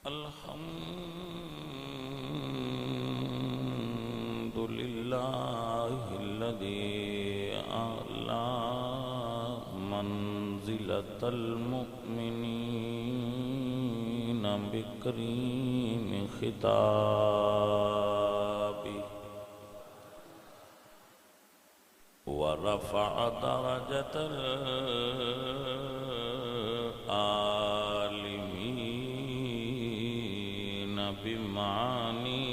الحمد لله الذي أعلى منزلة المؤمنين بكريم خطابه ورفع درجة العالمين بمعاني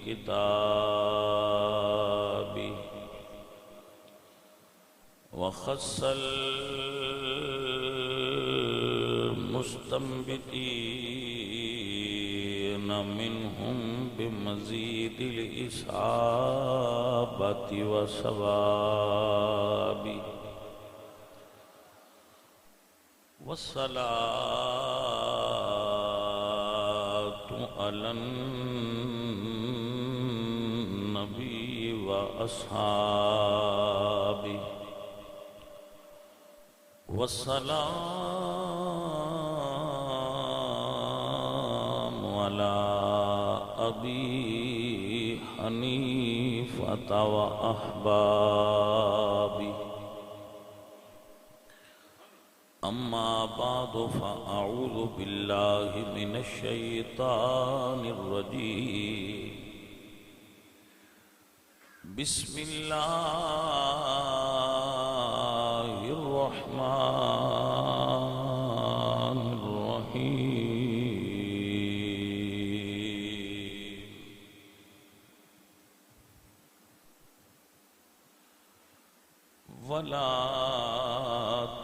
كتابه وخص المستنبطين منهم بمزيد الإصابة والصواب والصلاة على النبي وأصحابه والسلام على أبي حنيفة وأحبابه أما بعد فأعوذ بالله من الشيطان الرجيم بسم الله الرحمن الرحيم ولا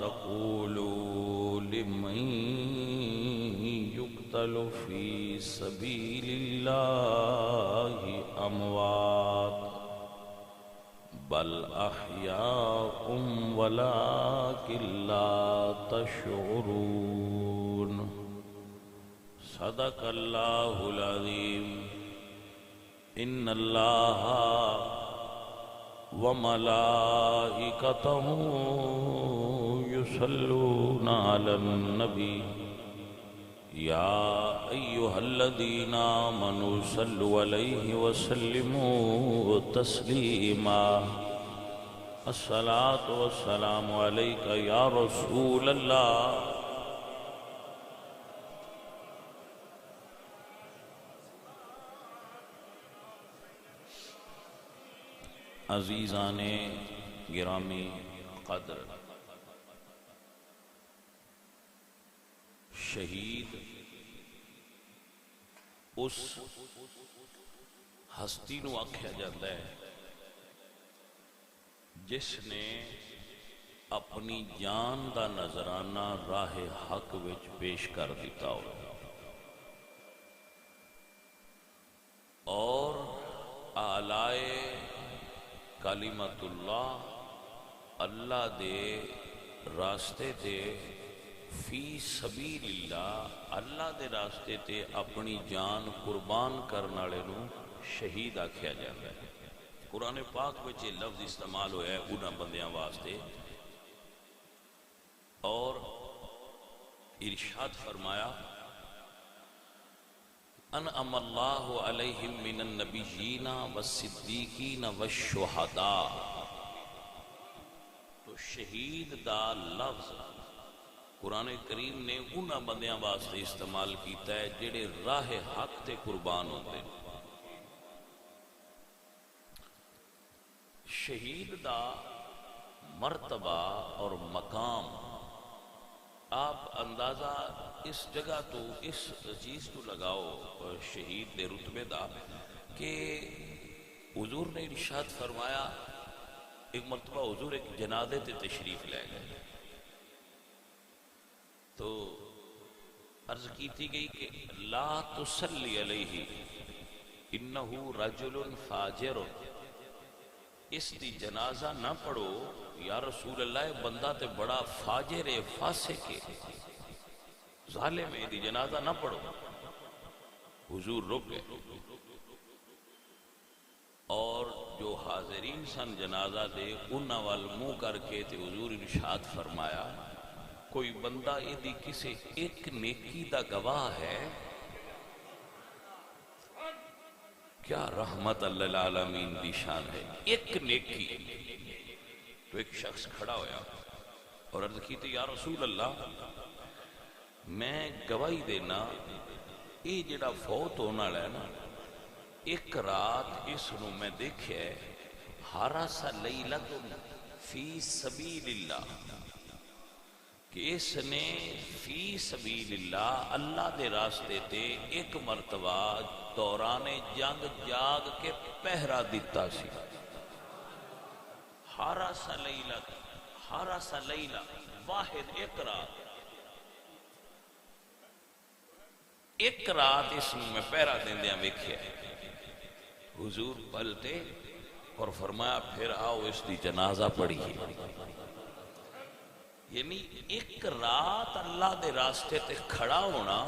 تقولوا لمن يقتل في سبيل الله أموات بل أحياء ولكن لا تشعرون صدق الله العظيم إن الله وملائكته يصلون على النبي يا أيها الذين آمنوا صلوا عليه وسلموا تسليما الصلاة والسلام عليك يا رسول الله عزیزان گرامی قدر شہید اس ہستی نو آکھیا جاتا ہے جس نے اپنی جان دا نظرانہ راہ حق وچ پیش کر دیتا ہو اور آلائے کلمت اللہ دے راستے تے فی سبیل اللہ دے راستے تے اپنی جان قربان کرنے والے نو شہید آکھیا جاتا ہے۔ قرآن پاک وچ یہ لفظ استعمال ہوا ہے انہاں بندیاں واسطے اور ارشاد فرمایا انعم اللہ علیہم من النبیین والصدیقین والشہداء۔ تو شہید دا لفظ قرآن کریم نے انہاں بندیاں واسطے استعمال کیتا ہے جڑے راہ حق تے قربان ہوتے۔ شہید دا مرتبہ اور مقام آپ اندازہ اس جگہ تو اس چیز تو لگاؤ شہید دے رتبے دا کہ حضور نے ارشاد فرمایا ایک مرتبہ حضور ایک جنازے تے تشریف لے گئے تو عرض کی تھی گئی کہ لا تصلی علیہ انہو رجل فاجر، اس دی جنازہ نہ پڑھو یا رسول اللہ بندہ تے بڑا فاجر فاسق ہے ظالم ہے، دی جنازہ نہ پڑھو۔ حضور رک گئے اور جو حاضرین سن جنازہ دے انہاں وال منہ کر کے تے حضور ارشاد فرمایا کوئی بندہ ایدی کسی ایک نیکی دا گواہ ہے؟ کیا رحمت اللہ العالمین دی شان ہے، ایک نیکی۔ تو ایک شخص کھڑا ہویا اور عرض کی تھی، یا رسول اللہ میں گواہی دینا یہ جڑا فوت ہونا ہے نا، ایک رات اس نو میں دیکھے حرس لیلۃ فی سبیل اللہ، کہ اس نے فی سبیل اللہ اللہ دے راستے تے ایک مرتبہ دوران جنگ جاگ کے پہرا دیتا سی۔ حرس لیلۃ، حرس لیلہ، واحد ایک رات، ایک رات اس میں پہرا دیندیاں ویکھیا۔ حضور پلتے اور فرمایا پھر آؤ اس دی جنازہ پڑھیے۔ یعنی ایک رات اللہ دے راستے تے کھڑا ہونا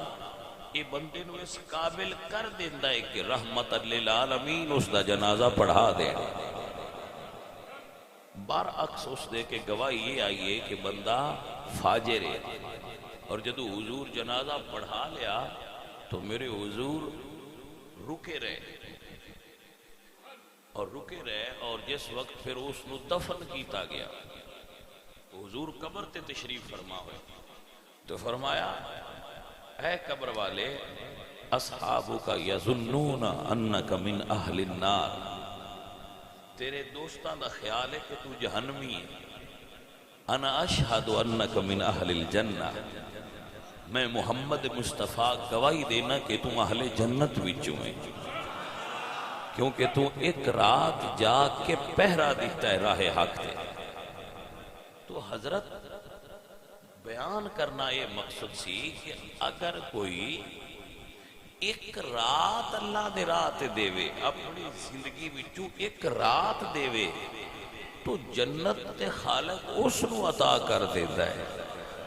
یہ بندے نو اس قابل کر دیندا ہے کہ رحمت للعالمین اس دا جنازہ پڑھا دے۔ برعکس اس دے کے گواہی یہ آئی ہے کہ بندہ فاجر ہے، اور جدو حضور جنازہ پڑھا لیا تو میرے حضور رکے رہے اور جس وقت پھر اس نو دفن کیتا گیا، حضور قبر تے تشریف فرما ہوئے تو فرمایا، اے قبر والے، اصحابک یظنون انک من اہل النار، تیرے دوستان دا خیال ہے کہ تو جہنمی ہے، انا اشہد انک من اہل الجنہ، میں محمد مصطفیٰ گواہی دینا کہ تم اہل جنت وچوں ہیں، کیونکہ تو ایک رات جاگ کے پہرا دیتا ہے راہ حق تے۔ تو حضرت بیان کرنا یہ مقصد سی کہ اگر کوئی ایک رات اللہ دے رات دے وے، اپنی زندگی وچوں ایک رات دے وے، تو جنت تے خالق اس نو عطا کر دیتا ہے۔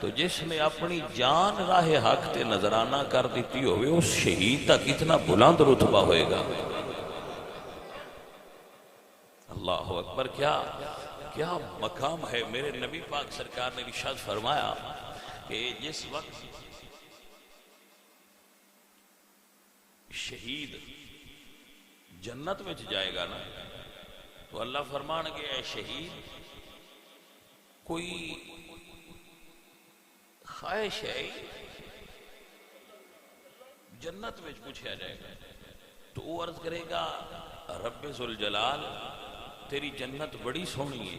تو جس نے اپنی جان راہ حق تے نظرانہ کر دیتی ہوئے، اس شہید تک اتنا بلند رتبہ ہوئے گا۔ اللہ اکبر، کیا مقام ہے۔ میرے نبی پاک سرکار نے ارشاد فرمایا کہ جس وقت شہید جنت میں جائے گا نا، تو اللہ فرمان گے، اے شہید کوئی خواہش ہے؟ جنت میں پوچھا جائے گا تو وہ عرض کرے گا، رب ذوالجلال تیری جنت بڑی سونی ہے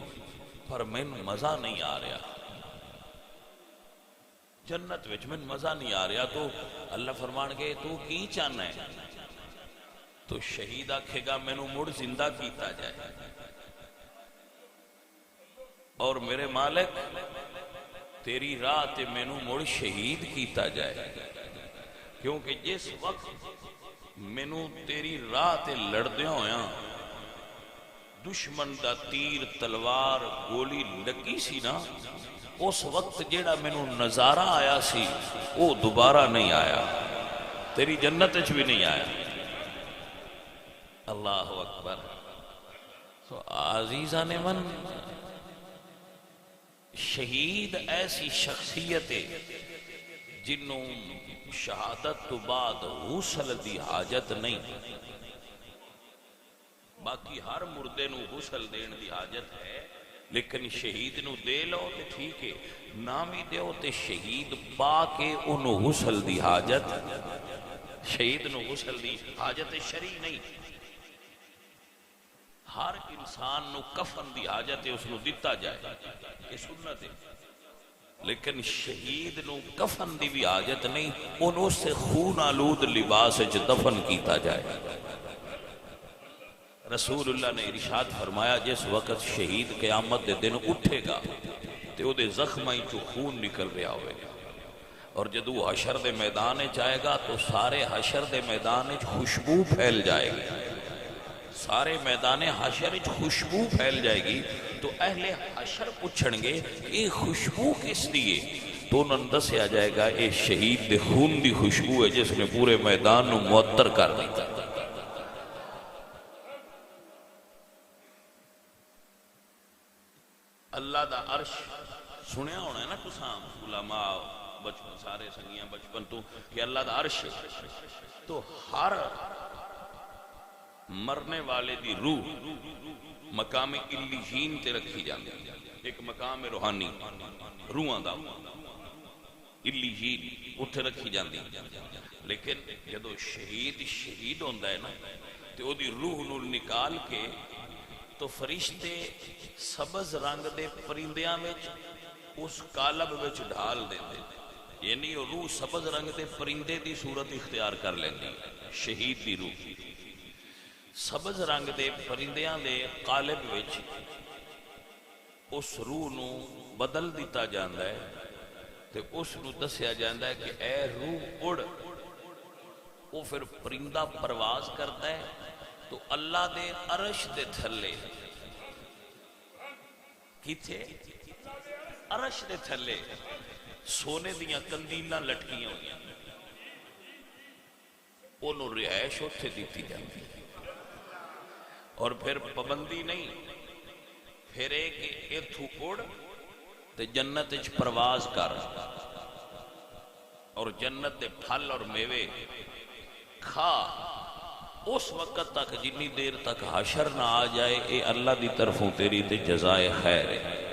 پر میں مزہ نہیں آ رہا، جنت وچ میں مزہ نہیں آ رہا۔ تو اللہ فرمان گے تو کی چاہنا ہے؟ تو شہید آکھے گا میں نو مڑ زندہ کیتا جائے، اور میرے مالک تیری راہ تے میں نو مڑ شہید کیتا جائے، کیونکہ جس وقت میں نو تیری راہ تے لڑدے ہویاں دشمن دا تیر تلوار گولی لگی سی نا، اس وقت جیڑا میں نو نظارہ آیا سی وہ دوبارہ نہیں آیا، تیری جنت وچ بھی نہیں آیا۔ اللہ اکبر۔ تو عزیزان من، شہید ایسی شخصیت جنوں شہادت تو بعد غسل دی حاجت نہیں، باقی ہر مردے نو غسل دین دی حاجت ہے، لیکن شہید نو دے لو تے ٹھیک ہے، نامی دیو تے شہید پا کے انہوں غسل دی حاجت، شہید نو غسل دی حاجت شرعی نہیں۔ ہر انسان نو کفن دی حاجت اس نو دیتا جائے، یہ سنت ہے، لیکن شہید نو کفن دی بھی حاجت نہیں، انہوں سے خون آلود لباس وچ دفن کیتا جائے۔ رسول اللہ نے ارشاد فرمایا، جس وقت شہید قیامت دے دن اٹھے گا تے او دے زخمائی چو خون نکل رہا ہوئے گا، اور جدو حشر دے میدان جائے گا تو سارے حشر دے میدان خوشبو پھیل جائے گی، سارے میدان حشر خوشبو پھیل جائے گی۔ تو اہل حشر پوچھن گے یہ خوشبو کس دیئے؟ تو انہوں دسیا جائے گا یہ شہید دے خون دی خوشبو ہے جس نے پورے میدان نو معطر کر دیتا۔ اللہ دا عرش سنیا ہونا ہے نا تساں علماء بچپن سارے سنگیاں بچپن تو کہ اللہ دا عرش تو ہر مرنے والے دی روح مقام علیین تے رکھی جاندی، ایک مقام روحانی روحاں دا علیین اتھے رکھی جاندی، لیکن جدو شہید ہوندا ہے نا تو دی روح نو نکال کے تو فرشتے سبز رنگ دے پرندیاں وچ اس کالب وچ ڈھال دیندے، یعنی وہ روح سبز رنگ دے پرندے دی صورت اختیار کر لیندی، شہید دی روح سبز رنگ دے پرندیاں دے قالب وچ اس روح نو بدل دیتا جاندا ہے، تے اس نو دسیا جاندا ہے کہ اے روح اڑ، وہ پھر پرندہ پرواز کرتا ہے تو اللہ دے عرش دے تھلے، کتھے عرش دے تھلے سونے دیاں کندیلاں لٹکیاں ہوئی، انہوں رہائش اتھے دیتی جاتی، اور پھر پابندی نہیں، پھر ایک اتھو اڑ تے جنت وچ پرواز کر، اور جنت دے پھل اور میوے کھا اس وقت تک جنی دیر تک حشر نہ آ جائے، اے اللہ دی طرفوں تیری تے جزائے خیر ہے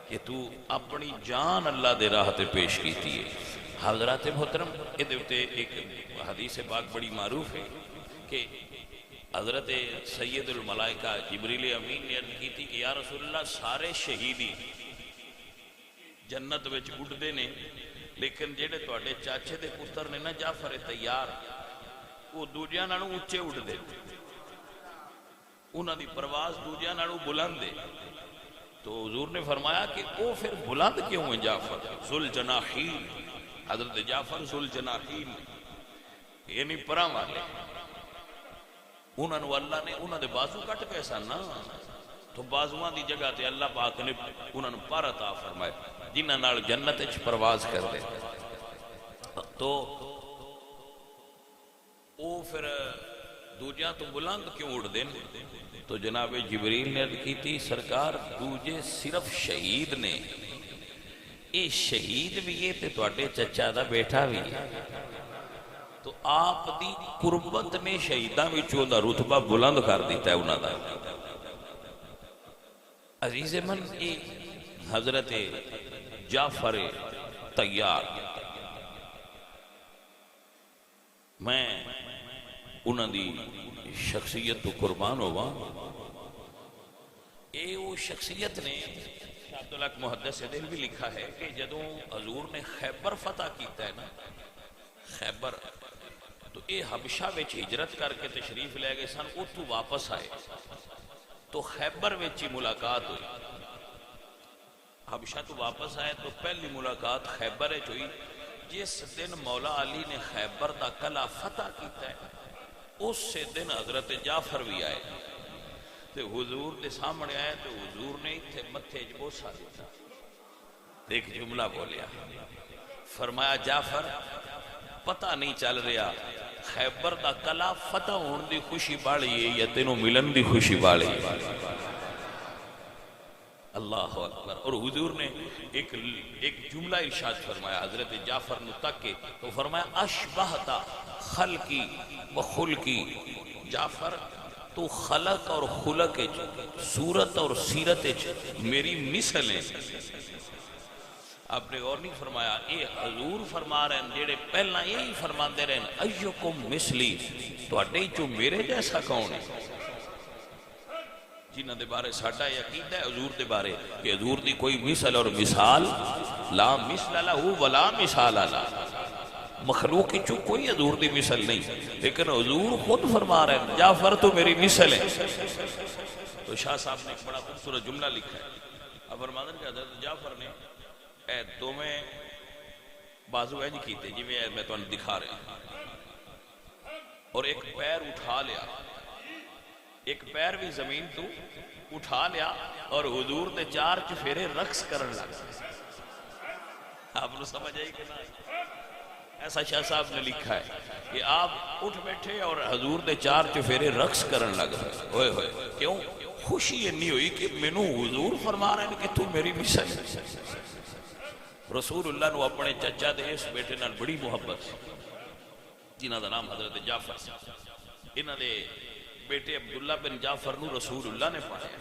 کہ تو اپنی جان اللہ دے راہ تے پیش کیتی ہے۔ حضرات محترم ادھے ایک حدیث پاک بڑی معروف ہے کہ حضرت سید الملائکہ جبریل امین نے عرض کی تھی کہ یا رسول اللہ سارے شہیدی جنت وچ اڑدے نے، لیکن جڑے تواڈے چاچے دے پتر نے نا جعفر تیار، وہ دوجیاں نالوں اونچے اڑدے، انہاں دی پرواز دوجیاں نالوں بلند ہے۔ تو حضور نے فرمایا کہ وہ پھر بلند کیوں ہیں جعفر؟ ذوالجناحین، حضرت جعفر ذوالجناحین یعنی پراں والے، انہاں نو اللہ نے انہاں دے بازو کٹ گئے سن نا، تو بازوਆਂ دی جگہ تے اللہ پاک نے انہاں نو پر عطا فرمائے جنہاں نال جنت وچ پرواز کر دے۔ تو وہ پھر دوجیاں تو بلند کیوں اڑ دیں؟ تو جناب جبریل نے عرض کی تھی سرکار دوجے صرف شہید نے، اے شہید بھی ہے تے تواڈے چچا دا بیٹا بھی ہے، تو آپ دی قربت نے شہیداں وچوں دا رتبہ بلند کر دیتا ہے انہاں دا۔ عزیز من اے حضرت جعفر تیار، میں انہاں دی شخصیت تو قربان ہوا، اے وہ شخصیت نے عبداللہ محدث دل بھی لکھا ہے کہ جدوں حضور نے خیبر فتح کیتا ہے نا، خیبر تو اے حبشہ وچ ہجرت کر کے تشریف لے گئے سن، اتھوں واپس آئے تو خیبر وچ ہی ملاقات ہوئی، حبشہ تو واپس آئے تو پہلی ملاقات خیبر وچ ہوئی۔ جس دن مولا علی نے خیبر دا قلعہ فتح کیتا ہے اس سے دن حضرت جعفر بھی آئے، تے حضور دے سامنے آئے تو حضور نے اتھے متھے بوسا دیتا، ایک جملہ بولیا، فرمایا جعفر پتہ نہیں چل رہا خیبر دا قلعہ فتح ہون دی خوشی بالی ہے یا تینوں ملن دی خوشی بالی ہے۔ اللہ اکبر۔ اور حضور نے ایک جملہ ارشاد فرمایا حضرت جعفر نو تک کے، تو فرمایا اشبہت خلقی و خلقی، جعفر تو خلق اور خلق صورت اور سیرت میری مثل ہے۔ آپ نے غور نہیں فرمایا، اے حضور فرما رہے ہیں جیڑے پہلا یہی فرما دے رہے ہیں ایوکم مثلی، تو اڈے جو میرے جیسا کون ہے؟ جنہ دے بارے ساڈا یقین ہے حضور دے بارے کہ حضور دی کوئی مثل اور مثال لا مثل لہ ولا مثال لہ، مخلوق کی چو کوئی حضور دی مثل نہیں، لیکن حضور خود فرما رہے ہیں جعفر تو میری مثل ہے۔ تو شاہ صاحب نے ایک بڑا خوبصورت جملہ لکھا ہے، اب فرماتے ہیں کہ حضرت جعفر نے اے دو میں بازو اینج کیتے جی میں تو دکھا رہے ہیں، اور ایک پیر اٹھا لیا، ایک پیر بھی زمین تو اٹھا لیا اور حضور نے چار چفیرے رقص کرن لگا۔ آپ نے سمجھ آئی کہ نہیں؟ ایسا شاہ صاحب نے لکھا ہے کہ آپ اٹھ بیٹھے اور حضور نے چار چفیرے رقص کرن لگا۔ ہوئے ہوئے کیوں؟ خوشی انی ہوئی کہ مینوں حضور فرما رہے ہیں کہ تو میری مثال رسول اللہ نو اپنے چچا دے اس بیٹے نال بڑی محبت جنہاں دا نام حضرت جعفر انہاں دے بیٹے عبداللہ بن جعفر نو رسول اللہ نے پایا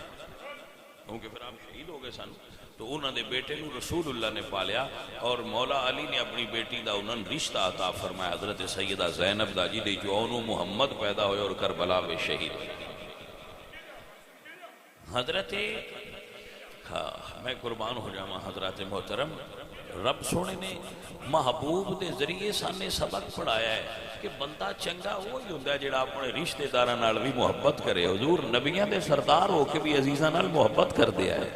کیونکہ پھر آپ شہید ہو گئے سن تو انہاں دے بیٹے نو رسول اللہ نے پالیا اور مولا علی نے اپنی بیٹی دا انہاں رشتہ عطا فرمایا حضرت سیدہ زینب دا جی دے جو انہوں محمد پیدا ہوئے اور کربلا میں شہید ہوئے حضرت میں قربان ہو جاواں حضرات محترم رب سونے نے محبوب دے ذریعے سانے سبق پڑھایا ہے کہ بندہ چنگا وہی ہوندا ہے جڑا اپنے رشتے داراں نال بھی محبت کرے حضور نبیاں دے سردار ہو کے بھی عزیزاں نال محبت کر دیا ہے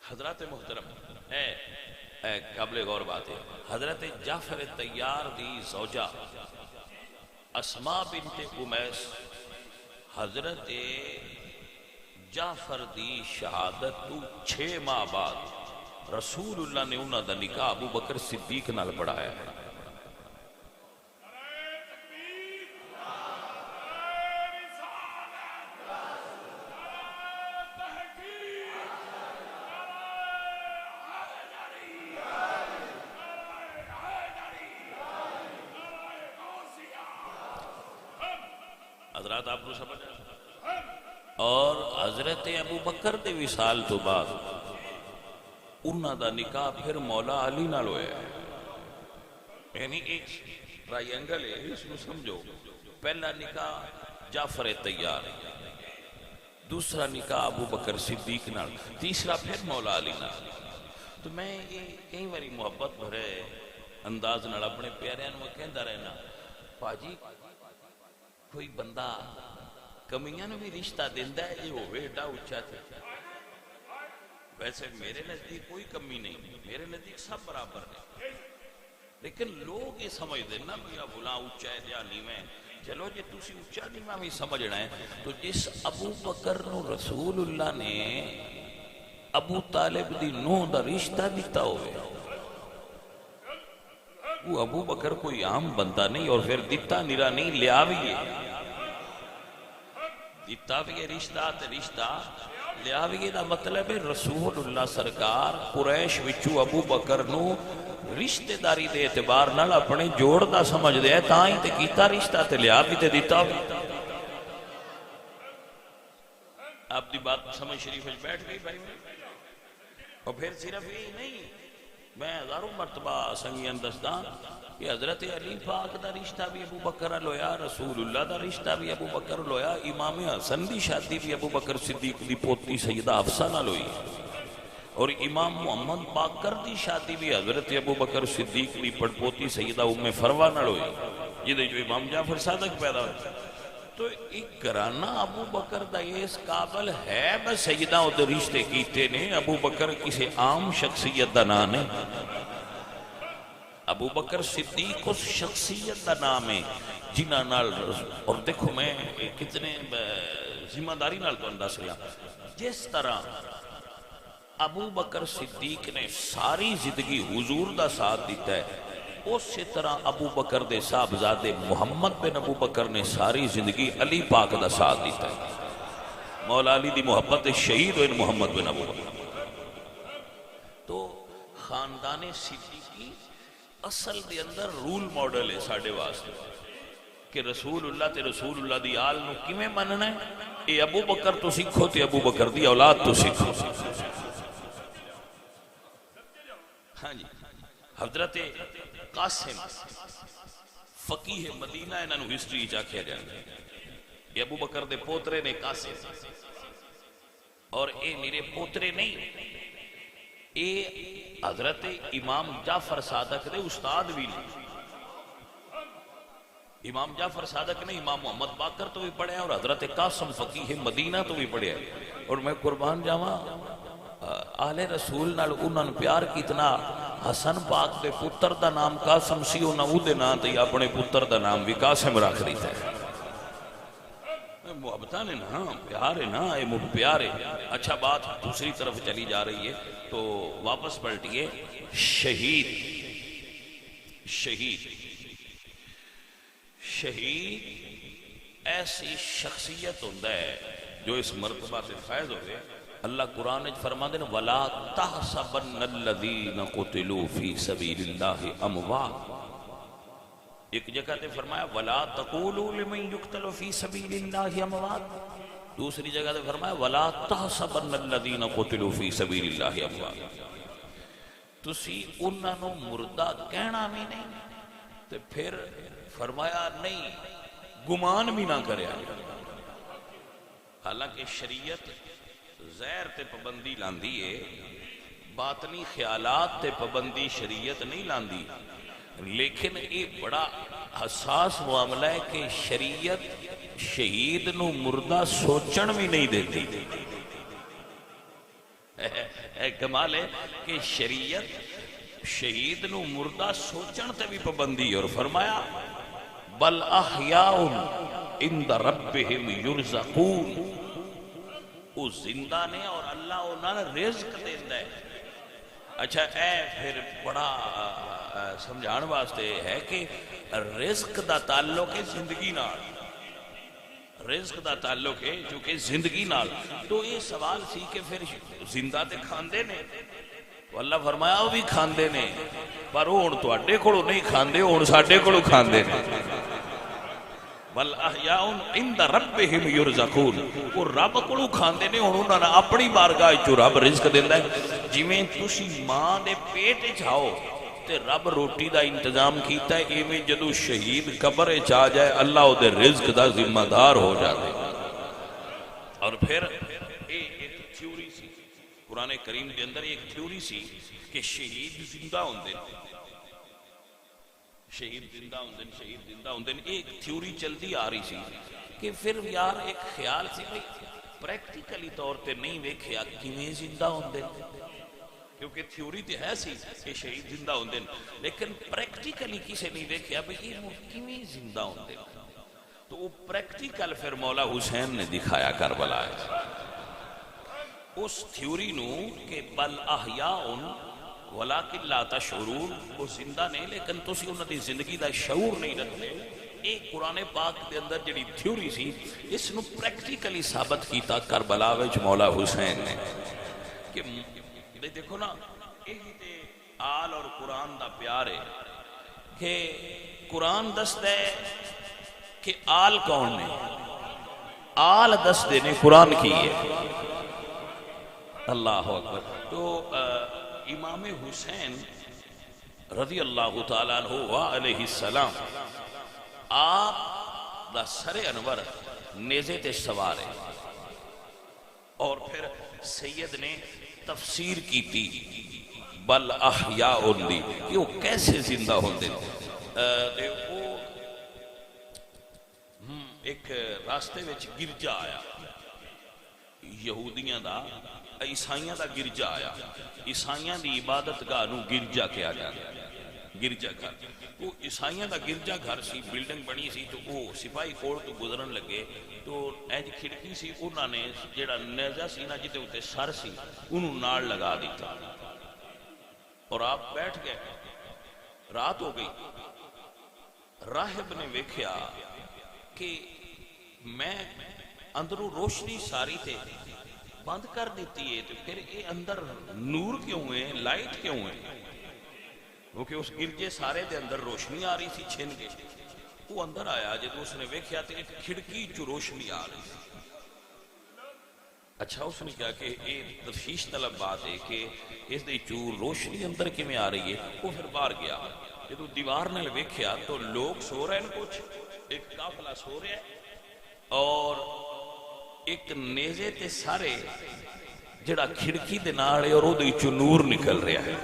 حضرات محترم اے قابل غور بات ہے حضرت جعفر طیار دی زوجہ اسماء بنت امیس حضرت جعفر دی شہادت تو 6 ماہ بعد رسول اللہ نے انہاں دا نکاح ابو بکر صدیق نال پڑھایا ہے حضرات آپ کو سمجھ اور حضرت ابو بکر دے وصال تو بعد انہاں دا نکاح پھر مولا علی نال ہویا ہے یعنی ایک ٹرائنگل ہے اس کو سمجھو پہلا نکاح جعفر طیار دوسرا نکاح ابو بکر صدیق نال تیسرا پھر مولا علی نال تو میں یہ کئی باری محبت بھرے انداز نال اپنے پیاریاں نوں کہندا رہنا پاجی کوئی بندہ کمیاں نو بھی رشتہ دیندا ہے یہ ہوئے ایڈا اونچا تھے ویسے میرے نزدیک کوئی کمی نہیں میرے نزدیک سب برابر ہیں لیکن لوگ یہ سمجھ دینا میرا بلا اونچا ہے یا نیویں چلو جی تسی اونچا نیواں بھی سمجھنا ہے تو جس ابو بکر نو رسول اللہ نے ابو طالب دی نوح دا رشتہ دیتا ہوئے وہ ابو بکر کوئی عام بندہ نہیں اور پھر دیتا نیرا نہیں لیا بھی ہے دیتا بھی ہے رشتہ لیا بھی دا مطلب ہے رسول اللہ سرکار قریش وچو ابو بکر نو رشتہ داری دے اعتبار نال اپنے جوڑ دا سمجھ دے تاں ہی تے کیتا رشتہ تے لیا بھی تے دیتا بھی آپ دی بات سمجھ شریف بیٹھ گئی بھائی اور پھر صرف یہی نہیں میں ہزاروں مرتبہ سنگیاں دسداں کہ حضرت علی پاک دا رشتہ بھی ابو بکر لویا رسول اللہ دا رشتہ بھی ابو بکر لویا امام حسن دی شادی بھی ابو بکر صدیق دی پوتی سیدہ حفصہ نال ہوئی اور امام محمد باقر دی شادی بھی حضرت ابو بکر صدیق دی پڑپوتی سیدہ ام فروہ نال ہوئی جدے جو امام جعفر صادق پیدا ہوئی تو ایک گھرانہ ابو بکر دا اس قابل ہے بس سیدہ او دے رشتے کیتے نے ابو بکر کسی عام شخصیت دا نام ہے ابو بکر صدیق اس شخصیت دا نام ہے جنہ نال اور دیکھو میں کتنے ذمہ داری نال تو انداز لیا جس طرح ابو بکر صدیق نے ساری زندگی حضور دا ساتھ دیتا ہے اسی طرح ابو بکر دے صاحبزادے محمد بن ابو بکر نے ساری زندگی علی پاک دا ساتھ دیتا ہے مولا علی دی محبت شہید ہوئے محمد بن ابو بکر تو خاندان صدیقی اصل دے اندر رول ماڈل ہے ساڑھے واسطے کہ رسول اللہ تے رسول اللہ دی آل نو کیویں مننا ہے اے ابو بکر تو سیکھو تے ابو بکر دی اولاد تو سیکھو ہاں جی حضرت قاسم فقیہ مدینہ انہاں نو ہسٹری چا کیا جائے یہ ابو بکر دے پوترے نے قاسم اور اے میرے پوترے نہیں اے حضرت امام جعفر صادق دے استاد بھی نہیں امام جعفر صادق نے امام محمد باقر تو بھی پڑھے ہیں اور حضرت قاسم فقیہ مدینہ تو بھی پڑھے ہیں اور میں قربان جاواں آل رسول نال انہاں نے پیار کتنا حسن پاک دے پتر دا نام قاسم سی انہاں او دے نام تے اپنے پتر دا نام بھی قاسم رکھ دیتا ہے محبتاں نے نا پیار ہے نا یہ پیار ہے اچھا بات دوسری طرف چلی جا رہی ہے تو واپس پلٹیے شہید شہید شہید ایسی شخصیت ہوتا ہے جو اس مرتبہ سے فائز ہو گئے. اللہ قرآن فرماتے ہیں وَلَا تَحْسَبَنَّ الَّذِينَ قُتِلُوا فِي سَبِيلِ اللَّهِ أَمْوَاتٍ. ایک جگہ تے فرمایا وَلَا تَقُولُوا لِمَنْ يُقْتَلُ فِي سَبِيلِ اللَّهِ أَمْوَاتٍ. دوسری جگہ تے فرمایا وَلَا تَحْسَبَنَّ الَّذِينَ قُتِلُوا فِي سَبِيلِ اللَّهِ أَمْوَاتٍ. تسی انہاں نو مردہ کہنا بھی نہیں تے پھر فرمایا نہیں گمان بھی نہ کریا. حالانکہ شریعت زہر تے پابندی لاندی ہے، باطنی خیالات تے پابندی شریعت نہیں لاندی، لیکن یہ بڑا حساس معاملہ ہے کہ شریعت شہید نو مردہ سوچن بھی نہیں دیتی. کمال ہے کہ شریعت شہید نو مردہ سوچن تے بھی پابندی. اور فرمایا بل احیاء عند ربہم یرزقون. وہ زندہ نے اور اللہ انہوں نے رزق دیتا ہے. اچھا اے پھر بڑا سمجھان واسطے ہے کہ رزق دا تعلق ہے زندگی نال. رزق دا تعلق ہے چونکہ زندگی نال. تو یہ سوال سی کہ پھر زندہ تے کھاندے نے. اللہ فرمایا وہ بھی کھاندے نے پر وہ ہن تواڈے کولوں نہیں کھاندے، ہن ساڈے کولوں کھاندے نے. بل احیاء عند ربہم یرزقون. وہ رب کولوں کھاندے نے، ہن انہاں نے اپنی بارگاہ وچوں رب رزق دیندا ہے. جویں تسی ماں دے پیٹ وچ آؤ تے رب روٹی دا انتظام کیتا ہے، ایویں جدوں شہید قبر وچ آ جائے اللہ او دے رزق دا ذمہ دار ہو جاتے. اور پھر ایک تھیوری سی قرآن کریم کے اندر، ایک تھیوری سی کہ شہید زندہ ہوندے نے، شہید زندہ ہوندے نے، شہید زندہ ہوندے نے. ایک تھیوری چلتی آ رہی سی کہ پھر یار ایک خیال سی بھئی پریکٹیکلی طور تے نہیں ویکھیا کیویں زندہ ہوندے، کیونکہ تھیوری تے ہے سی کہ شہید زندہ ہوندے لیکن پریکٹیکلی کسے نہیں ویکھیا بھئی یہ کیویں زندہ ہوندے. تو وہ پریکٹیکل پھر مولا حسین نے دکھایا کربلا ہے. اس تھیوری نو کہ بل احیاء ولیکن لا تشعرون، وہ زندہ نہیں لیکن تسی انہاں دی زندگی دا شعور نہیں رکھتے. ایک قرآن پاک دے اندر جڑی تھیوری سی اس نو پریکٹیکلی ثابت کیتا کربلا وچ مولا حسین نے. کہ دیکھو نا یہی تے آل اور قرآن دا پیار ہے کہ قرآن دستا ہے کہ آل کون نے، آل دستے نے قرآن کی ہے. اللہ اکبر. تو امام حسین رضی اللہ تعالیٰ عنہ علیہ السلام آپ دا سر انور نیزے تے سوار ہے. اور پھر سید نے تفسیر کی تھی بل احیاء دی کہ وہ کیسے زندہ ہوندے. وہ ایک راستے وچ گرجا آیا یہودیاں دا، عیسائیاں دا گرجا آیا. عیسائیاں دی عبادت گاہ نو گرجا کہا جاتا ہے، گرجا گھر. وہ عیسائیاں دا گرجا گھر سی، بلڈنگ بنی سی. تو وہ سپاہی کول تو گزرن لگے تو اینج کھڑکی سی، انہاں نے جیڑا نیزا سی نا جتے ہوتے سر سی انہوں نال لگا دیتا اور آپ بیٹھ گئے. رات ہو گئی. راہب نے ویکھیا کہ میں اندروں روشنی ساری تے بند کر دیتی ہے تو پھر یہ اندر نور کیوں ہے، لائٹ کیوں ہے؟ کیونکہ اس گرجے سارے دے اندر روشنی آ رہی تھی چھن کے. وہ اندر آیا جب اس نے ویکھیا تو ایک کھڑکی چو روشنی آ رہی تھی. اچھا اس نے کہا کہ یہ تفشیش طلب بات ہے کہ اس دے چو روشنی اندر کی میں آ رہی ہے. وہ پھر باہر گیا. جب دیوار نے ویکھیا تو لوگ سو رہے ہیں، کچھ ایک قافلہ سو رہے ہیں اور ایک نیزے تے سارے جڑا کھڑکی دے نال ہے اور او دے چوں نور نکل رہا ہے.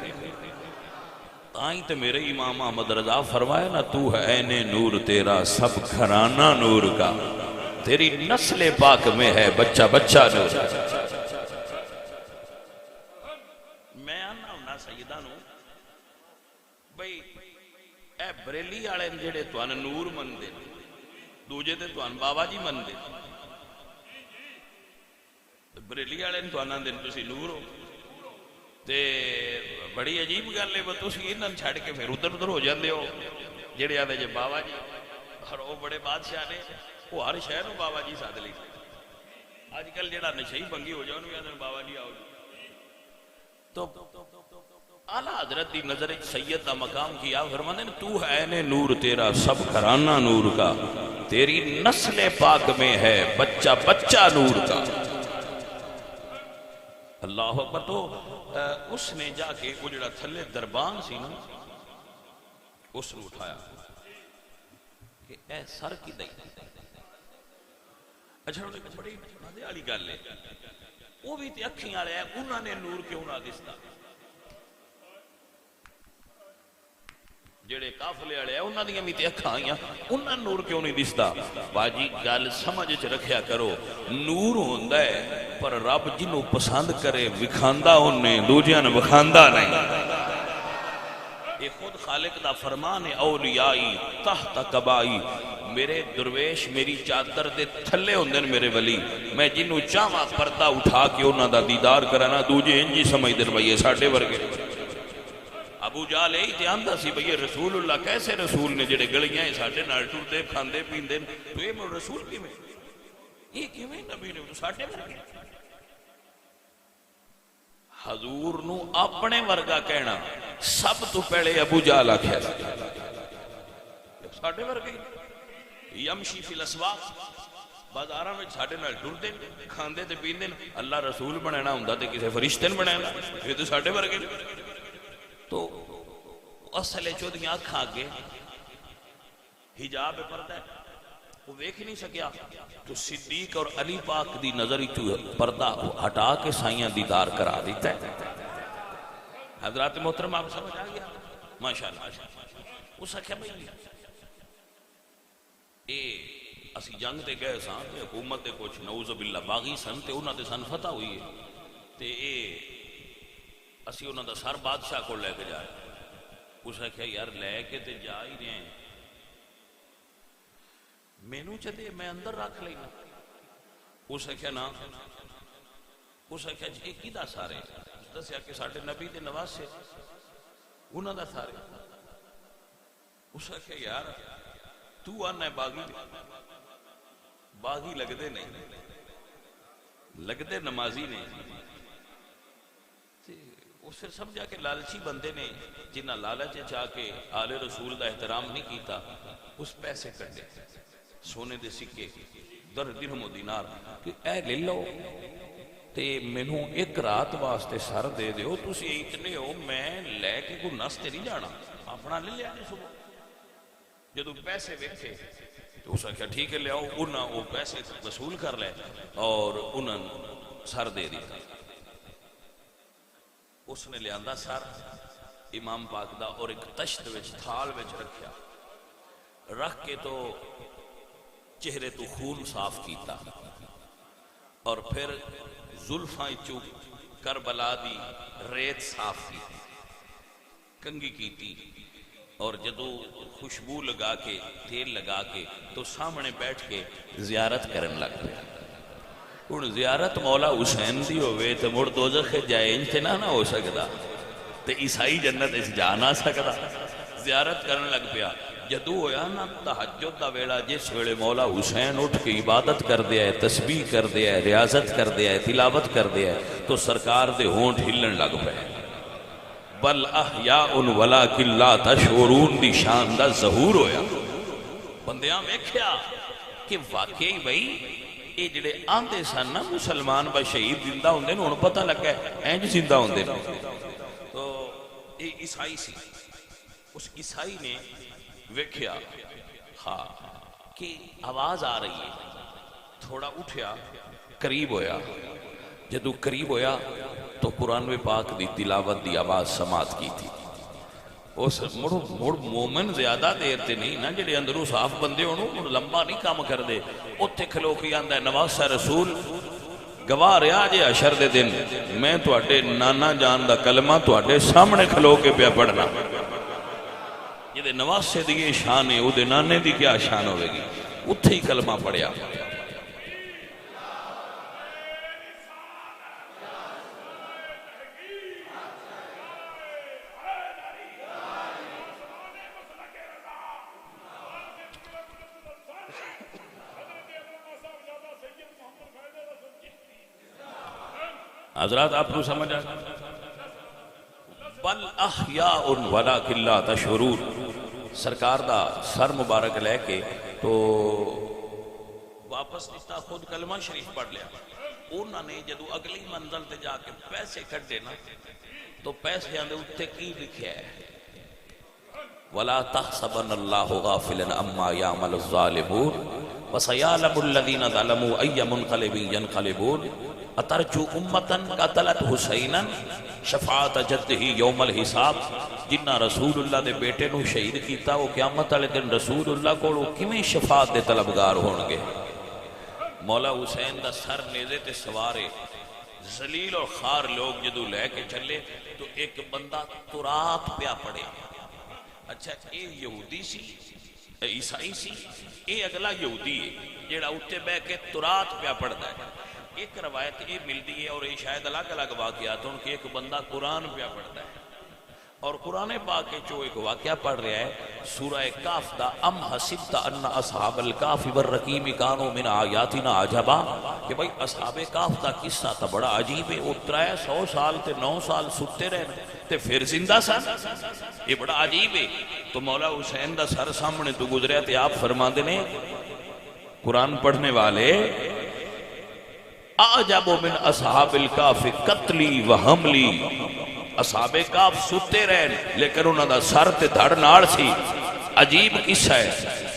تائیں تے میرے امام احمد رضا فرمایا نا تو ہے عین نور تیرا سب گھرانہ نور کا، تیری نسل پاک میں ہے بچہ بچہ نور. میں آنا ہونا سیدہ نو بھئی اے بریلی والے جڑے تواں نور مندے دوجے تے تواں بابا جی مندے، بریلی والے تواں دن تسی نور ہو تے بڑی عجیب گل ہے. تسی انہاں چھڈ کے پھر ادھر ادھر ہو جاندے ہو جڑے آدھے جے بابا جی اور وہ بڑے بادشاہ نے. وہ ہر شہر بابا جی سد لی اج کل جہاں نشئی بنگی ہو جائے انہوں نے بابا جی آؤ تو اعلیٰ حضرت دی نظر سید کا مقام کیا فرماتے ہیں تو ہے نے نور تیرا سب گھرانہ نور کا تیری نسل پاک میں ہے بچہ بچہ نور کا اللہ اکبر تو اس نے جا کے وہ جڑا تھلے دربان سی نا اس نے اٹھایا کہ اے سر کی دئی اچھا بڑی مزے والی گل ہے وہ بھی تے اکھیں والے ہیں انہوں نے نور کیوں نہ دستا جڑے قافلے والے ہیں انہاں دیاں بھی تے اکھاں آئیاں انہاں نور کیوں نہیں دستا باجی گل سمجھ چ رکھیا کرو نور ہوندا ہے پر رب جنوں پسند کرے وکھاندا اونے دوجیاں نوں وکھاندا نہیں یہ خود خالق دا فرمان ہے اولیائی تحت قبائی میرے درویش میری چادر دے تھلے ہوندے میرے ولی میں جنوں چاہواں پردہ اٹھا کے انہاں دا دیدار کرانا دوجے انجی سمجھ دے بھئی ساڈے ورگے ابو جہل یہی تے آندا سی بھئی رسول اللہ کیسے رسول نے جڑے گلیاں ساڈے نال ٹردے کھاندے پیندے تو یہ رسول کیویں یہ کیویں نبی نے ساڈے ورگے حضور نو اپنے ورگا کہنا سب تو پہلے ابو جہل آکھیا ساڈے ورگے یمشی فی الاسواق بازاراں وچ ساڈے نال ٹردے کھاندے تے پیندے اللہ رسول بنانا ہوندا تے کسے فرشتے نے بنانا یہ تے ساڈے ورگے تو اصل چودیاں اکھاں اگے حجاب پردہ ہے وہ ویکھ نہیں سکیا تو صدیق اور علی پاک دی نظر پردہ ہٹا کے سائیاں دیدار کرا دیتا ہے حضرات محترم آپ سمجھ آ گیا ماشاءاللہ اس آخیا بھائی اے اسی جنگ تے گئے ساں تے حکومت تے کچھ نعوذ باللہ باغی سن تے انہاں تے سن فتح ہوئی ہے تے اے اسی انہاں دا سر بادشاہ کو لے کے جائے اس آخیا یار لے کے تے جا ہی رہے ہیں مینو چدے میں اندر رکھ لینا اس آخیا نا اس آخیا جی کی دا سارے دسیا کہ ساڈے نبی دے نواسے انہاں دا سارے اس آخیا یار تو آنا ہے باغی لگدے نہیں لگدے نمازی نہیں اس سے سمجھا کہ لالچی بندے نے جنہ لالچ چاہ کے آل رسول دا احترام نہیں کیتا اس پیسے کٹے سونے دے سکے درہم و دینار کہ اے لے لو تے مینوں ایک رات واسطے سر دے دیو تسی اتنے ہو میں لے کے کوئی نستے نہیں جانا اپنا لے لیا صبح جدو پیسے ویکھے تو اس آخیا ٹھیک ہے لے آؤ انہاں وہ پیسے وصول کر لے اور انہاں سر دے دیتا اس نے لے آندہ سر امام پاک دا اور ایک تشت وچ تھال وچ رکھیا رکھ کے تو چہرے تو خون صاف کیتا اور پھر زلفاں چو کربلا دی ریت صاف کی کنگی کیتی اور جدو خوشبو لگا کے تیل لگا کے تو سامنے بیٹھ کے زیارت کرن لگ پیا ان زیارت مولا حسین دی ہوئے تو مڑ دوزخ جائے انتے نہ ہو سکتا تو عیسائی جنت اس جا نہ سکتا زیارت کرن لگ پیا جدو ہویا نا تہجد دا ویلا جس ویلے مولا حسین اٹھ کے عبادت کر دیا ہے تسبیح کر دیا ہے ریاضت کر دیا ہے تلاوت کر دیا ہے تو سرکار دے ہونٹ ہلن لگ پے بل احیاء ولکن لا تشعرون دی شان دا ظہور ہویا بندیاں ویکھیا کہ واقعی بھئی یہ جڑے آندے سن نا مسلمان با شہید زندہ ہوندے نے انہوں پتہ لگا ہے اینج زندہ ہوندے تو یہ عیسائی سی اس عیسائی نے ویکھیا ہاں کہ آواز آ رہی ہے تھوڑا اٹھیا قریب ہویا جدو قریب ہویا تو قرآن پاک دی تلاوت دی آواز سماعت کی تھی اس مڑ مومن زیادہ دیر تے نہیں نا جڑے اندروں صاف بندے انہوں لمبا نہیں کام کر دے اتھے کھلو کی آندہ ہے نواسہ رسول گواہ رہا جے عشر دے دن میں تواڈے نانا جان دا کلمہ تواڈے سامنے کھلو کے پیا پڑھنا یہ دے نواسے دی یہ شان ہے وہ دے نانے دی کیا شان ہوئے گی اتھے ہی کلمہ پڑھیا حضرات آپ کو سمجھ آ بل احیاء ولکن لا تشعرون. سرکار دا سر مبارک لے کے تو واپس دیتا، خود کلمہ شریف پڑھ لیا. انہوں نے جدو اگلی منزل تے جا کے پیسے کھڑے نا تو پیسے آنے اتنے کی لکھیا ہے وَلَا تَحْسَبَنَّ اللَّهُ غَافِلًا عَمَّا يَعْمَلُ الظَّالِمُونَ وَسَيَعْلَمُ الَّذِينَ ظَلَمُوا أَيَّ مُنْقَلِبٍ يَنْقَلِبُونَ أَتَرْجُو أُمَّةً قَتَلَتْ حُسَيْنًا شفاعت جدہی یوم الحساب. جنہ رسول اللہ دے بیٹے نو شہید کیتا وہ قیامت والے دن رسول اللہ کو کیویں شفاعت دے طلبگار ہون گے. مولا حسین دا سر نیزے تے سوارے ذلیل اور خار لوگ جدو لے کے چلے تو ایک بندہ ترات پیا پڑے. اچھا اے یہودی سی عیسائی سی، اے اگلا یہودی ہے جیڑا اٹھے بے کے ترات پیا پڑھتا ہے. ایک روایت یہ ملتی ہے اور یہ شاید الگ الگ واقعات ان کے ایک بندہ قرآن پیا پڑھتا ہے اور قرآن پاک کے جو ایک واقعہ پڑھ رہا ہے سورہ کاف دا ام حسبت ان اصحاب الکاف والرقیم کانوا من آیاتنا عجبا کہ بھائی اصحاب کاف دا قصہ تا بڑا عجیب ہے. وہ 300 سال تے 9 سال ستے رہے تے پھر زندہ سن، یہ بڑا عجیب ہے. تو مولا حسین دا سر سامنے تو گزریا تے آپ فرماندے نے قرآن پڑھنے والے اعجب من اصحاب الکاف قتلی و حملی. اصحاب کاف ستے رہن لیکن انہوں دا سر تے دھڑ نال سی. عجیب قصہ ہے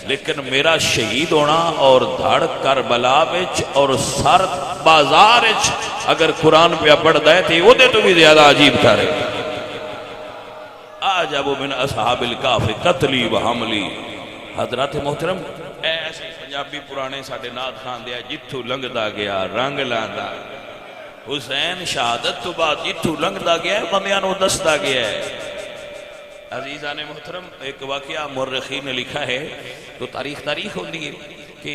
لیکن میرا شہید ہونا اور دھڑ کربلا وچ اور سر بازار وچ اگر قرآن پہ پڑھدا ہے تے اودے تو بھی زیادہ عجیب تھا رہے. اعجب من اصحاب الکاف قتلی و حملی. حضرات محترم ایسے پنجابی پرانے ساڑھے نات خان دیا جتھو لنگدا گیا رنگ لاندا. حسین شہادت تو بعد جتھو لنگدا گیا ہے بندیاں دستا گیا ہے. عزیزان محترم ایک واقعہ مورخین نے لکھا ہے تو تاریخ ہوندی ہے کہ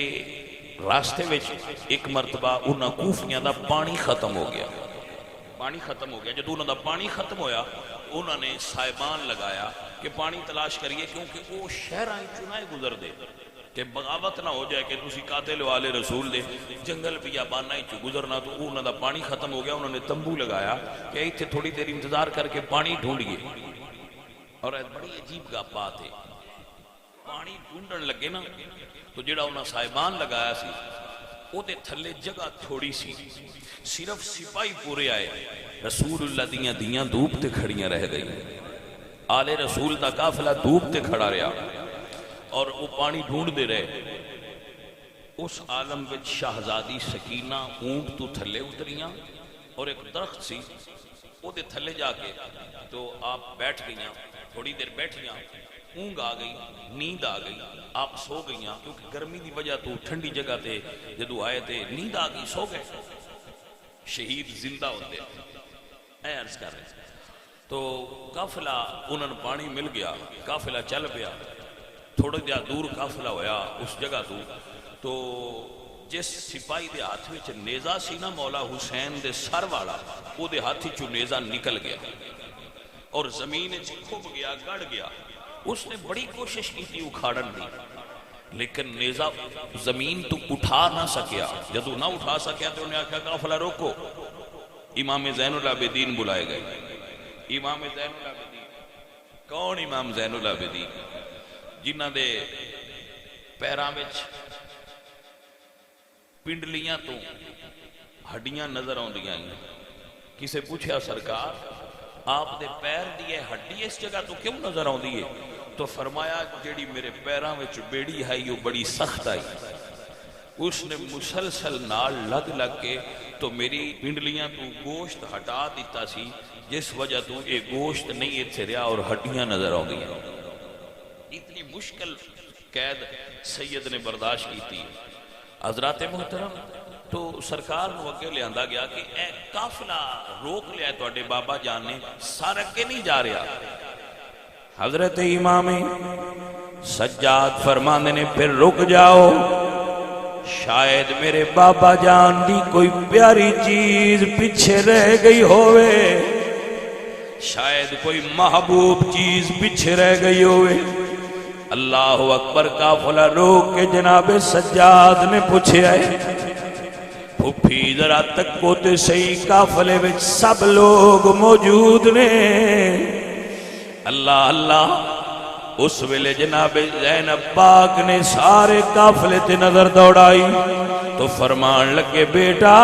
راستے وچ ایک مرتبہ انہاں کوفیاں دا پانی ختم ہو گیا. جدو انہاں دا پانی ختم ہویا انہوں نے سائبان لگایا کہ پانی تلاش کریے کیونکہ وہ شہرہ چنائے گزر دے کہ بغاوت نہ ہو جائے کہ تسی قاتل والے رسول دے جنگل بیابانہ ہی گزرنا. تو انہوں دا پانی ختم ہو گیا. انہوں نے تمبو لگایا کہ ایتھے تھوڑی دیر انتظار کر کے پانی ڈھونڈیے. اور بڑی عجیب بات ہے پانی ڈھونڈن لگے نا تو جڑا انہوں سائبان لگایا سی وہ دے تھلے جگہ تھوڑی سی صرف سپاہی پورے آئے. رسول اللہ دیاں دھوپ تے کھڑیاں رہ گئی. آل رسول دا قافلہ دھوپ تے کھڑا رہا اور وہ پانی ڈھونڈ دے رہے. اس عالم وچ شہزادی سکینہ اونٹ تو تھلے اتریاں اور ایک درخت سی وہ دے تھلے جا کے تو آپ بیٹھ گئیاں. تھوڑی دیر بیٹھیاں اونگ آ گئی نیند آ گئی. آپ سو گئیاں کیونکہ گرمی دی وجہ تو ٹھنڈی جگہ تے جدو آئے تے نیند آ گئی سو گئے. شہید زندہ ہوتے اے عرض کر رہے تو قافلہ انہوں نے پانی مل گیا. قافلہ چل پیا. تھوڑا جا دور قافلہ ہویا اس جگہ تو جس سپاہی دے ہاتھ وچ نیزہ سی نا مولا حسین دے سر والا وہ دے ہاتھ چو نیزہ نکل گیا اور زمین کھب گیا گڑ گیا. اس نے بڑی کوشش کی تھی اکھاڑن دی لیکن نیزہ زمین تو اٹھا نہ سکیا. جدو نہ اٹھا سکیا تو انہیں آکھا قافلہ روکو. امام زین العابدین بلائے گئے. امام زین العابدین کون؟ امام زین العابدین جنہ دے پیراں وچ پنڈلیاں تو ہڈیاں نظر آندیاں. کسے پوچھا سرکار آپ دے پیر دیئے ہڈی اس جگہ تو کیوں نظر آندی ہے؟ تو فرمایا جیڑی میرے پیراں وچ بیڑی ہے یہ بڑی سخت آئی. اس نے مسلسل نال لگ لگ کے تو میری پنڈلیاں تو گوشت ہٹا دیتا سی جس وجہ تو یہ گوشت نہیں اتھے رہا اور ہڈیاں نظر آندیاں. اتنی مشکل قید سید نے برداشت کی تھی. حضرات محترم تو سرکار نو اگے لے آندا گیا کہ اے قافلہ روک لیا تو اڈے بابا جان نے سار اگے نہیں جا رہا. حضرت امام سجاد فرماندے نے پھر رک جاؤ شاید میرے بابا جان دی کوئی پیاری چیز پیچھے رہ گئی ہوئے. شاید کوئی محبوب چیز پیچھے رہ گئی ہوئے. اللہ اکبر. قافلہ روک کے جناب سجاد نے پھپھی ذرا تکو تے صحیح قافلے وچ سب لوگ موجود نے۔ اللہ اللہ، اس ویلے جناب زینب پاک نے سارے قافلے تے نظر دوڑائی تو فرمان لگے بیٹا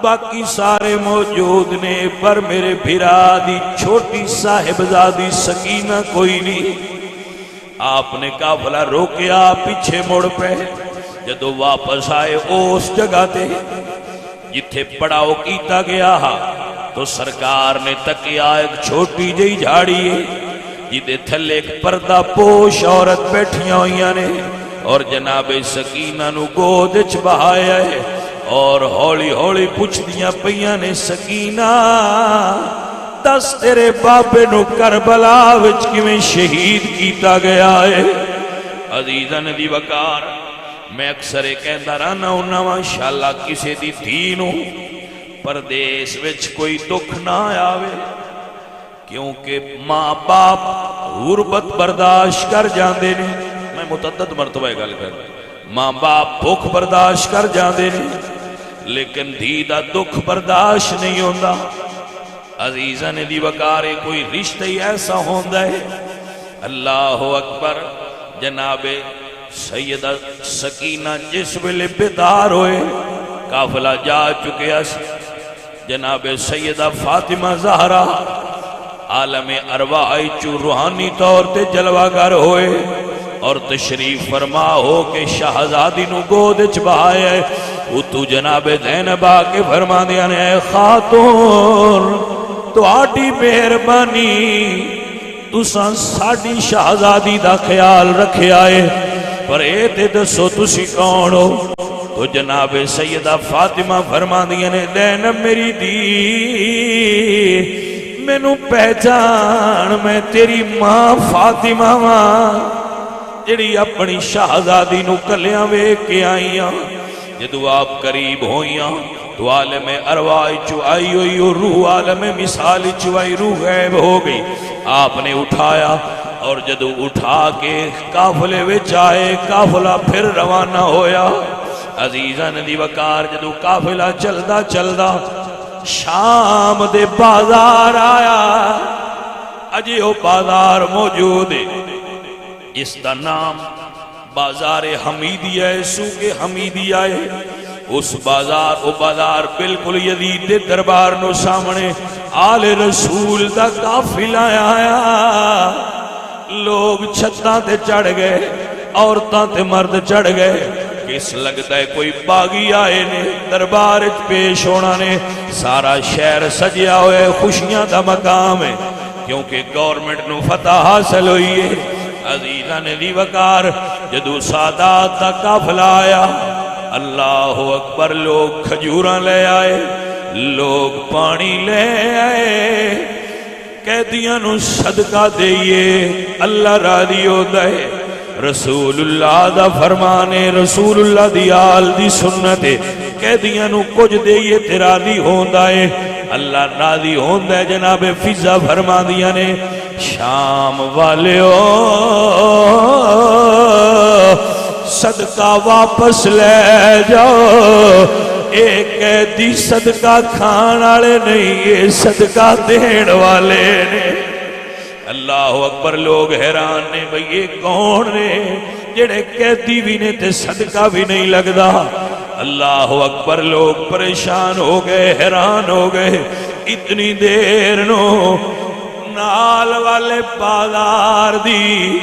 باقی سارے موجود نے پر میرے بھرا دی چھوٹی صاحبزادی سکینہ کوئی نہیں۔ آپ نے قافلہ روکیا، پیچھے مڑ پہ، جدو واپس آئے اس جگہ تے جتھے پڑاؤ کیتا گیا تو سرکار نے تکیا ایک چھوٹی جئی جھاڑی ہے جدے تھلے ایک پردہ پوش عورت بیٹھیاں ہوئیاں نے اور جناب سکینہ نو گود وچ بہایا ہے اور ہولی ہولی پوچھ دیاں پیاں نے سکینہ دس تیرے بابے نو کربلا وچ کیویں شہید کیتا گیا ہے۔ عزیزاں دی وقار میں اکثر کہندا رہنا ہوں ماشاءاللہ کسی دی دھی نو پردیس وچ کوئی دکھ نہ آوے، کیونکہ ماں باپ غربت برداشت کر جاندے نے۔ میں متعدد مرتبہ گل کر ماں باپ بھوک برداشت کر جاندے نے لیکن دھی دا دکھ برداشت نہیں ہوندا۔ عزیزاں دی وقارے کوئی رشتہ ہی ایسا ہوندا ہے۔ اللہ اکبر، جناب سیدہ سکینہ جس ویلے بیدار ہوئے قافلہ جا چکے اس، جناب سیدہ فاطمہ زہرا عالم ارواح چو روحانی طور تے جلوہ گر ہوئے اور تشریف فرما ہو کہ شہزادی نو گود وچ بہایا ہے۔ وہ تو جناب زینب آ کے فرما دیا نے اے خاتون تو آٹی مہربانی تساں ساڈی شہزادی دا خیال رکھے آئے پر اے تے دسو تسی کون ہو؟ تو جناب سیدہ فاطمہ فرما دیا نے زینب میری دی مینوں پہچان، میں تیری ماں فاطمہ ماں جڑی اپنی شہزادی نو کلیاں ویکھ کے آئیاں۔ جدو آپ قریب ہوئیاں تو عالم ارواح چو آئی ہوئی اور روح عالم مثال چو آئی، روح غیب ہو گئی۔ آپ نے اٹھایا اور جدو اٹھا کے قافلے وچ آئے، قافلہ پھر روانہ ہویا۔ عزیزاں دی وقار جدو قافلہ چلدا چلدا شام دے بازار آیا، اجے وہ بازار موجود ہے، اس دا نام بازار حمیدیہ ہے، سوق حمیدیہ ہے۔ اس بازار وہ بازار بالکل یزید دے دربار نو سامنے آل رسول دا قافلہ آیا۔ لوگ چھتاں تے چڑھ گئے، عورتاں تے مرد چڑھ گئے، کس لگتا ہے کوئی باغی آئے نے دربار پیش ہونا نے۔ سارا شہر سجیا ہوئے، خوشیاں دا مقام ہے کیونکہ گورنمنٹ نو فتح حاصل ہوئی ہے۔ عزیزاں دی وقار جدو سادات دا قافلہ آیا، اللہ اکبر، لوگ کھجوراں لے آئے، لوگ پانی لے آئے، قیدیاں نو صدقہ دئیے، اللہ راضی ہوتا ہے۔ رسول اللہ دا فرمانے، رسول اللہ دی آل دی سنت ہے، قیدیاں نو کچھ دئیے تے راضی ہوندا ہے، اللہ راضی ہوندا ہے۔ جناب فضا فرما دیا نے شام والیو صدقہ واپس لے جاؤ، ایک قیدی صدقہ کھان والے نہیں، یہ صدقہ دین والے نے۔ اللہ اکبر، لوگ حیران نے بھئی یہ کون نے جڑے قیدی بھی نے تے صدقہ بھی نہیں لگدا۔ اللہ اکبر، لوگ پریشان ہو گئے، حیران ہو گئے۔ اتنی دیر نو نال والے بازار دی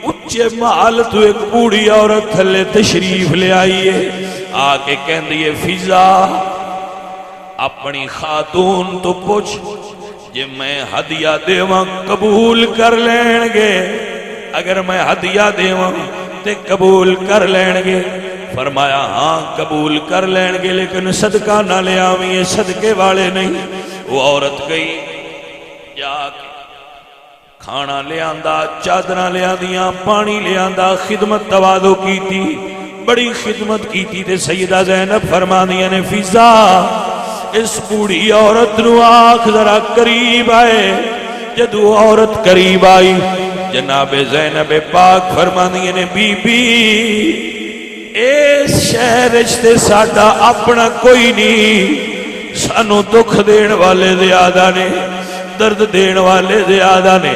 اچھے محل تو ایک بوڑھی عورت تھلے تشریف لے آئیے، آ کے کہندی فضا اپنی خاتون تو پوچھ جے میں ہدیہ دیواں قبول کر لین گے، اگر میں ہدیہ دیواں تے قبول کر لین گے؟ فرمایا ہاں قبول کر لین گے لیکن صدقہ نہ لے آویں، صدقے والے نہیں۔ وہ عورت گئی، جا کے کھانا لے آندا، چادراں لے آندیاں، پانی لے آندا، خدمت تواضع کیتی، بڑی خدمت کیتی تے سیدہ زینب فرماندیاں نے فضا اس بوڑھی عورت نو آنکھ ذرا قریب آئے۔ جدو عورت قریب آئی جناب زینب پاک فرماندیاں نے بی بی اس شہر تے ساڈا اپنا کوئی نہیں، سانو دکھ دین والے زیادہ نے، درد دین والے زیادہ نے،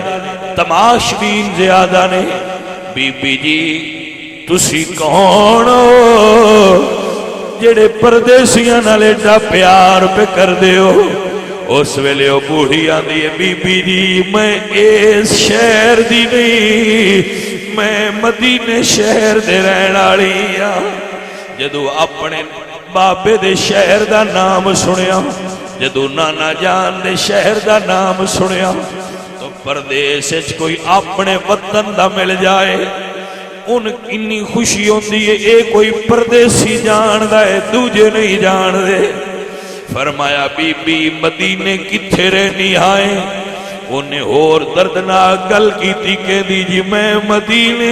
تماشبین زیادہ نے۔ بی بی جی تسی کون ہو جڑے پردیسیاں نال ایڈا پیار پہ کر دے ہو؟ اس ویلے وہ بوڑھی آندی ہے بی بی جی میں اس شہر دی نہیں، میں مدینے شہر دے رہن والی ہاں۔ جدو اپنے بابے دے شہر دا نام سنیا، جدو نانا جان دے شہر دا نام سنیا، تو پردیس وچ کوئی اپنے وطن دا مل جائے ان انی خوشی ہوندی ہے، اے کوئی پردیسی جان دا ہے دوجے نہیں جان دے۔ فرمایا بی بی مدینے کتھے رہنی آئے؟ انہیں اور دردناک گل کیتی کہ جی میں مدینے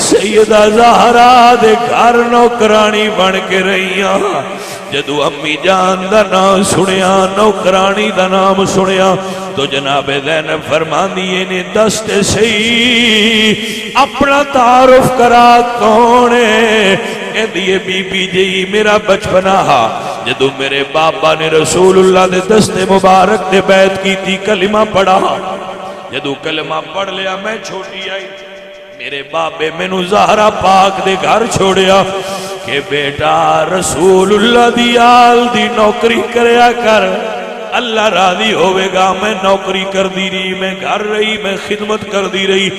سیدہ زہرا دے گھر نوکرانی بن کے رہی ہاں۔ جدو امی جان دا نام سنیا، نوکرانی دا نام سنیا، تو جناب زینب فرماندی نے دستے صحیح اپنا تعارف کرا کون ہے؟ کہندی ہے بی بی جی میرا بچپنا ہا، جدو میرے بابا نے رسول اللہ دے دستے مبارک دے بیعت کی تھی، کلمہ پڑھا، جدو کلمہ پڑھ لیا میں چھوٹی آئی، میرے بابے مینوں زہرا پاک دے گھر چھوڑیا کہ بیٹا رسول اللہ دی آل دی نوکری کریا کر، اللہ راضی ہوئے گا۔ میں نوکری کر دی رہی، میں گھر رہی، میں خدمت کر دی رہی۔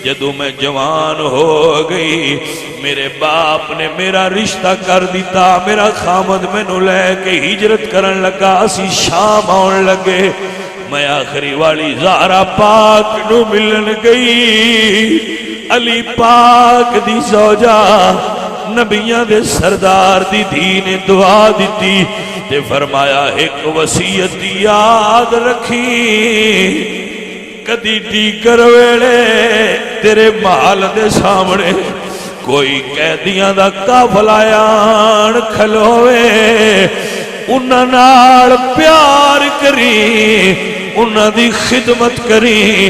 جدو میں جوان ہو گئی میرے باپ نے میرا رشتہ کر دیتا، میرا خامد مینوں لے کے ہجرت کرن لگا، اسی شام آن لگے، میں آخری والی زہرا پاک نو ملن گئی۔ علی پاک دی زوجہ نبیاں دے سردار دی دھی نے دعا دیتی تے فرمایا ایک وصیت یاد رکھی، کدی ٹیکر ویلے تیرے محل دے سامنے کوئی قیدیاں دا قافلہ آن کھلوے، انہاں نال پیار کری، انہاں دی خدمت کری،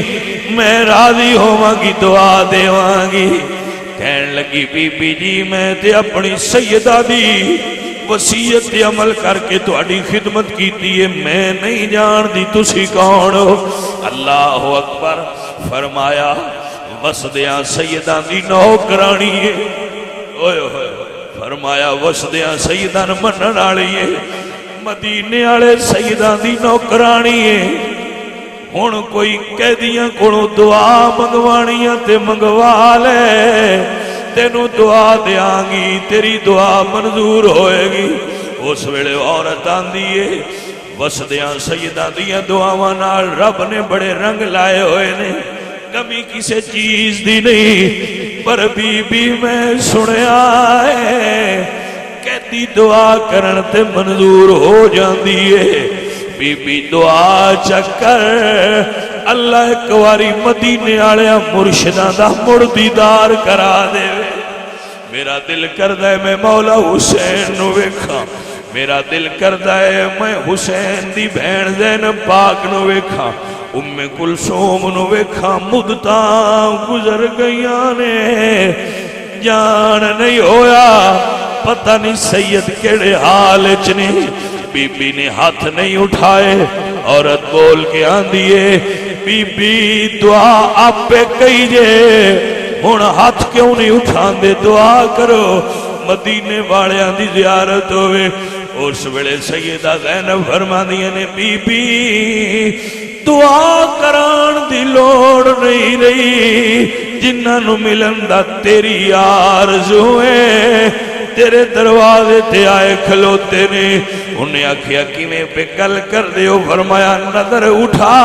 میں راضی ہوواں گی، دعا دیواں گی۔ کہن لگی بی بی جی میں تے اپنی سیدہ دی وصیت تے عمل کر کے تہاڈی خدمت کیتی ہے، میں نہیں جان دی تسی کون ہو؟ اللہ اکبر۔ فرمایا وسدیاں سیداں دی نوکرانی ہے، اوئے ہوئے، فرمایا وسدیاں سیداں منن والی ہے، مدینے والے سیداں دی نوکرانی ہے۔ ہن کوئی قیدیاں کولوں دعا منگوانیاں تے منگوا لے، تینوں دعا دیاں گی، تیری دعا منظور ہوئے گی۔ اس ویلے عورت آندی ہے، وسدیاں سیداں دیاں دعاواں نال رب نے بڑے رنگ لائے ہوئے نے، کمی کسے چیز دی نہیں، پر بی بی میں سنیا ہے کہتی دعا کرن تے منظور ہو جاندی ہے۔ بی بی دعا چکر اللہ ایک واری مدینے والے مرشداں دا مڑ دیدار کرا دے۔ میرا دل کردا ہے میں مولا حسین نو ویکھاں، میرا دل کردا ہے میں حسین دی بہن زینب پاک نو ویکھاں، ام کلثوم نو ویکھاں۔ مدتاں گزر گئیاں نے، جان نہیں ہویا، پتہ نہیں سید کیڑے حال وچ نے۔ بی بی نے ہاتھ نہیں اٹھائے، عورت بول کے آندیے بی بی دعا آپ پہ کہی جے، ہن ہاتھ کیوں نہیں اٹھاندے؟ دعا کرو مدینے والیاں دی زیارت ہوئے۔ اس ویلے سیدہ زینب فرماندیاں نے بی بی دعا کران دی لوڑ نہیں رہی، جنہاں نو ملن دا تیری آرزو ہے، تیرے دروازے تے آئے کھلوتے نے۔ انہیں آکھیا کیویں پہ گل کر دیو؟ فرمایا نظر اٹھا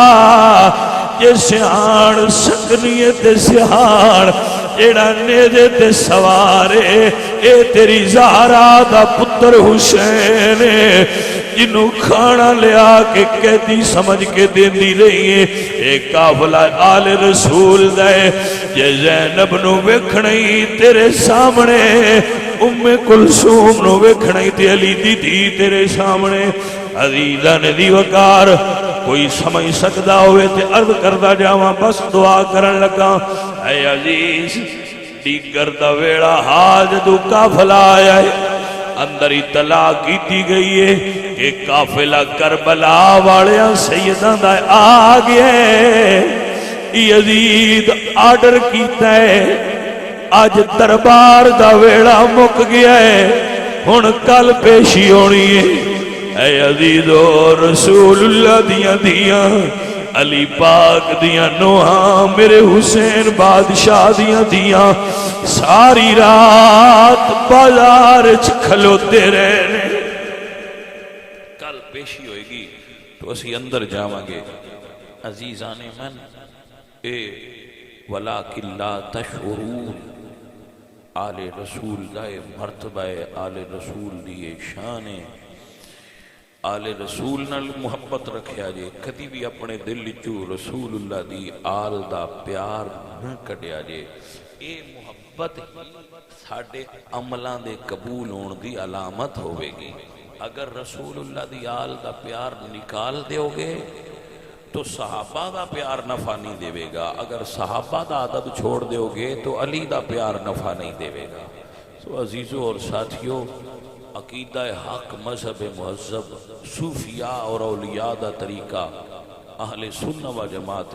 جے سیاڑ سکنیے تے سیاڑ جیڑا نیزے تے سوارے، اے تیری زہرا دا پتر حسین ہے، جنہوں کھانا لیا کے قیدی سمجھ کے دیندی رہی ہے، ایک قافلہ آل رسول دے، جے زینب نو ویکھنئی تیرے سامنے، ام کلثوم نو ویکھنئی تے علی دی دھی تیرے سامنے۔ عزیزاں نے دی وقار کوئی سمجھ سکدا ہوئے تے عرض کردا جاواں، بس دعا کرن لگا۔ اے عزیز ڈیگر دا ویڑا حال جدو قافلہ آیا ہے اندر اطلاع کیتی گئی ہے کہ قافلہ کربلا والیاں سیداں دا آ گیا ہے۔ یزید آرڈر کیتا ہے اج دربار دا ویڑا مک گیا ہے ہن کل پیشی ہونی ہے۔ اے عزیزو رسول اللہ دیاں دیاں علی پاک دیاں نوہاں میرے حسین بادشاہ دیاں دیاں ساری رات بازار کھلوتے رہنے۔ کل پیشی ہوئے گی تو اسی اندر جاواں گے عزیزان من اے ولیکن لا تشعرون آل رسول دا مرتبہ آل رسول دی شان آل رسول نال محبت رکھیا جے کدی بھی اپنے دل چو رسول اللہ دی آل دا پیار نہ کڈیا جے۔ اے محبت ساڈے عملاں دے قبول ہون دی علامت ہوے گی۔ اگر رسول اللہ دی آل دا پیار نکال دیو گے تو صحابہ دا پیار نفع نہیں دے گا، اگر صحابہ دا عدد چھوڑ دیو گے تو علی دا پیار نفع نہیں دے گا۔ تو عزیزوں اور ساتھیوں عقیدہ حق مذہب مہذب صوفیاء اور اولیاء دا طریقہ اہل سنت و جماعت